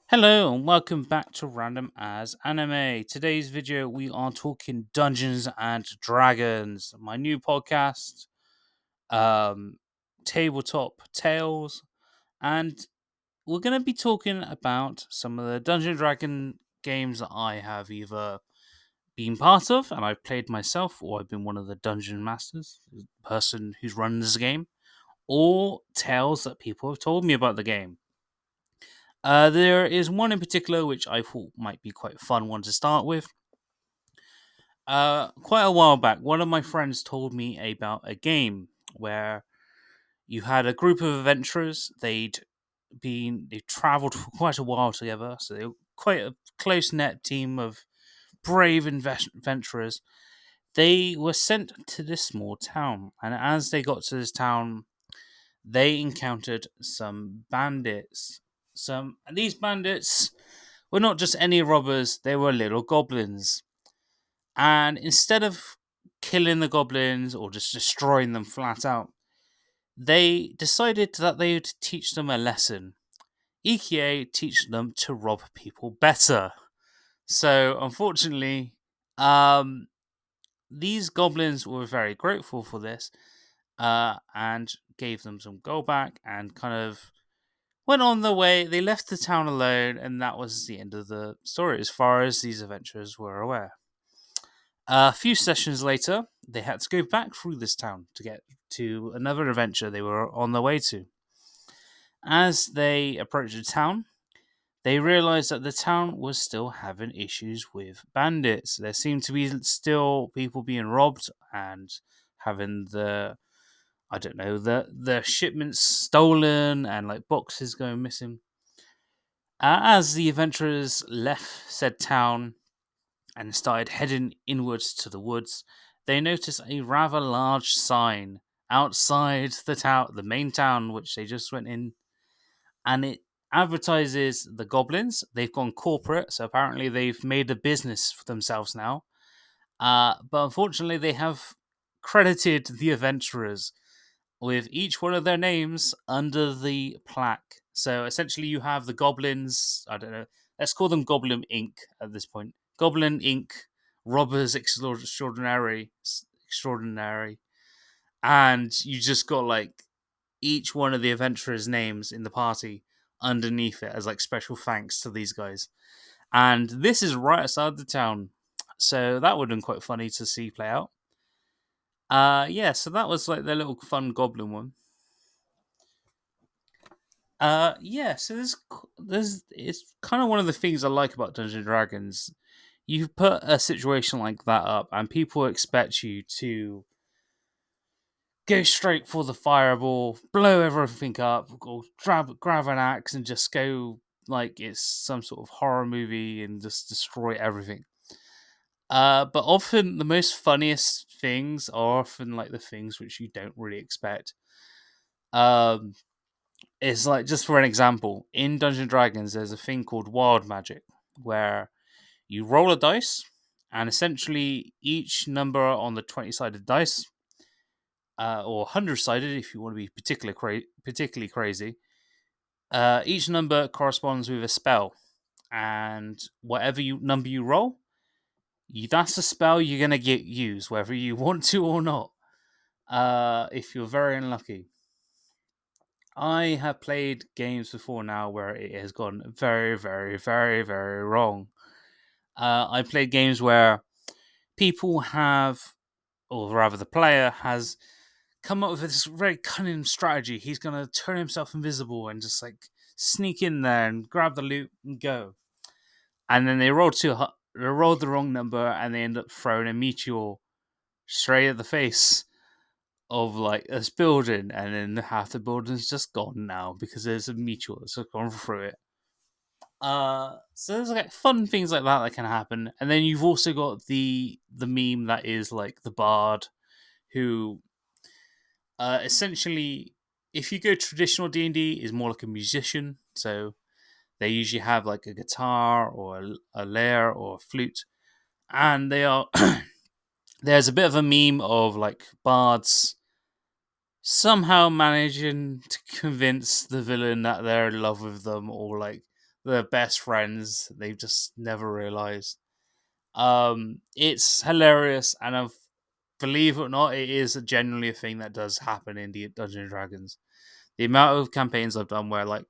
Hello and welcome back to Random as Anime. Today's video we are talking Dungeons and Dragons, my new podcast, um, tabletop tales, and we're going to be talking about some of the Dungeon Dragon games that I have either been part of and I've played myself, or I've been one of the dungeon masters, the person who's run this game, or tales that people have told me about the game. There is one in particular which I thought might be quite a fun one to start with. Quite a while back, one of my friends told me about a game where you had a group of adventurers. They travelled for quite a while together, so they were quite a close knit team of brave adventurers. They were sent to this small town, and as they got to this town, they encountered some bandits. These bandits were not just any robbers; they were little goblins. And instead of killing the goblins or just destroying them flat out, they decided that they would teach them a lesson. EKA teach them to rob people better. So unfortunately, um, these goblins were very grateful for this, and gave them some gold back and kind of went on their way. They left the town alone, and that was the end of the story as far as these adventurers were aware. A few sessions later, they had to go back through this town to get to another adventure they were on their way to. As they approached the town, they realized that the town was still having issues with bandits. There seemed to be still people being robbed and having the shipments stolen and like boxes going missing. As the adventurers left said town and started heading inwards to the woods, they noticed a rather large sign outside the main town which they just went in, and it advertises the goblins. They've gone corporate, so apparently they've made a business for themselves now. But unfortunately, they have credited the adventurers with each one of their names under the plaque. So essentially, you have the goblins. I don't know. Let's call them Goblin Inc. at this point. Goblin Inc. Robbers extraordinary, and you just got like each one of the adventurers' names in the party underneath it as like special thanks to these guys. And this is right outside the town, so that would have been quite funny to see play out. Yeah, so that was like their little fun goblin one. Yeah, so there's it's kind of one of the things I like about Dungeons and Dragons. You put a situation like that up, and people expect you to go straight for the fireball, blow everything up, or grab an axe and just go like it's some sort of horror movie and just destroy everything. But often the most funniest things are often like the things which you don't really expect. Um, it's like, just for an example, in Dungeons and Dragons, there's a thing called wild magic, where you roll a dice, and essentially each number on the 20-sided dice, or 100-sided if you want to be particularly crazy, each number corresponds with a spell, and whatever number you roll, that's the spell you're gonna get used, whether you want to or not. If you're very unlucky. I have played games before now where it has gone very, very, very, very wrong. I played games where people have, or rather, the player has come up with this very cunning strategy. He's going to turn himself invisible and just like sneak in there and grab the loot and go. And then they rolled the wrong number, and they end up throwing a meteor straight at the face of like this building, and then half the building's just gone now because there's a meteor that's just gone through it. So there's like fun things like that can happen, and then you've also got the meme that is like the bard, who essentially, if you go traditional D&D, is more like a musician. So they usually have like a guitar or a lyre or a flute, and they are there's a bit of a meme of like bards somehow managing to convince the villain that they're in love with them, or like they're best friends. They've just never realized. It's hilarious, and believe it or not, it is generally a thing that does happen in the Dungeons and Dragons. The amount of campaigns I've done where like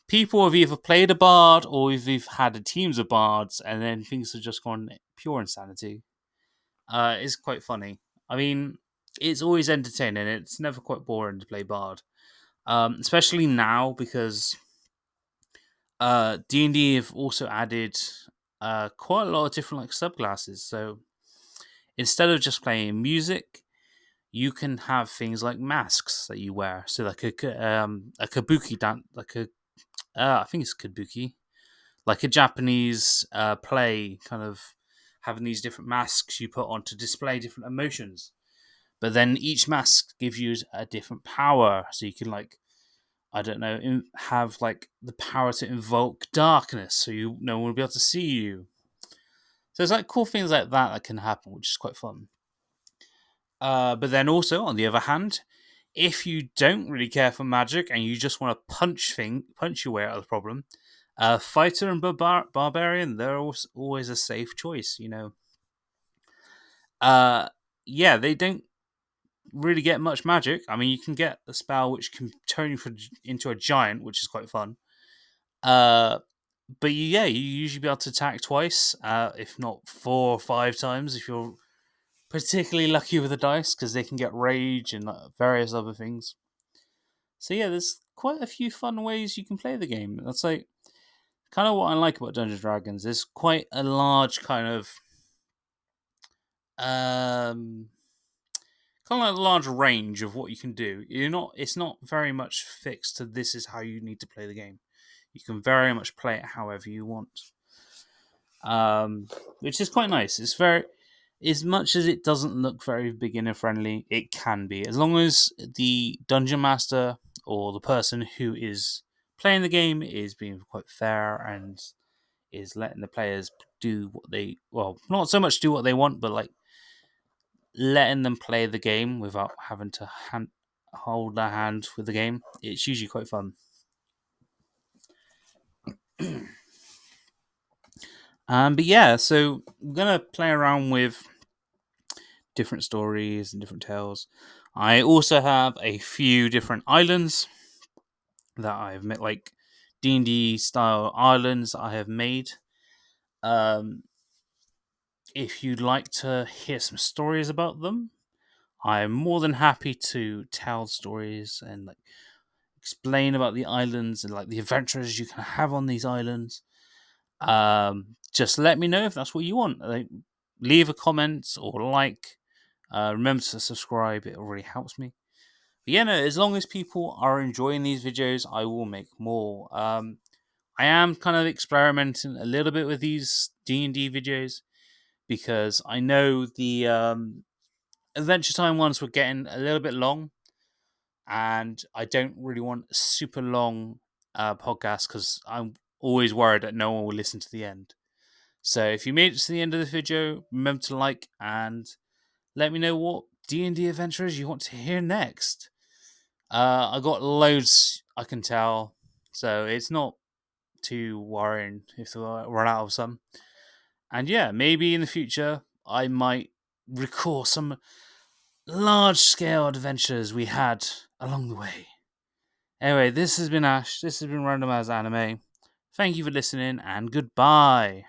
people have either played a bard or we've had teams of bards, and then things have just gone pure insanity. It's quite funny. I mean, it's always entertaining. It's never quite boring to play bard, especially now because D&D have also added quite a lot of different like subclasses. So instead of just playing music, you can have things like masks that you wear. So like a kabuki dance, like a I think it's kabuki, like a Japanese play, kind of having these different masks you put on to display different emotions. But then each mask gives you a different power, so you can like I don't know have like the power to invoke darkness, so no one will be able to see you. So there's like cool things like that can happen, which is quite fun. But then also, on the other hand, if you don't really care for magic and you just want to punch your way out of the problem, fighter and barbarian, they're always a safe choice. Uh, yeah, they don't really get much magic. I mean, you can get a spell which can turn you into a giant, which is quite fun. But yeah, you usually be able to attack twice, if not 4 or 5 times, if you're particularly lucky with the dice, because they can get rage and various other things. So yeah, there's quite a few fun ways you can play the game. That's like kind of what I like about Dungeons and Dragons. There's quite a large um kind of like a large range of what you can do. It's not very much fixed to this is how you need to play the game. You can very much play it however you want. Which is quite nice. It's very, as much as it doesn't look very beginner friendly, it can be, as long as the dungeon master or the person who is playing the game is being quite fair and is letting the players do what they, well, not so much do what they want, but like letting them play the game without having to hold their hand with the game. It's usually quite fun. But yeah, so I'm gonna play around with different stories and different tales. I also have a few different islands that I've met, like D&D style islands I have made. Um, if you'd like to hear some stories about them, I'm more than happy to tell stories and like explain about the islands and like the adventures you can have on these islands. Just let me know if that's what you want. Like, leave a comment or like. Remember to subscribe; it really helps me. But yeah, no, as long as people are enjoying these videos, I will make more. I am kind of experimenting a little bit with these D&D videos because I know the Adventure Time ones were getting a little bit long, and I don't really want a super long podcast because I'm always worried that no one will listen to the end. So if you made it to the end of the video, remember to like and let me know what D&D adventures you want to hear next. I got loads I can tell, so it's not too worrying if I run out of some. And yeah, maybe in the future I might record some large scale adventures we had along the way. Anyway, this has been Ash. This has been Randomized Anime. Thank you for listening, and goodbye.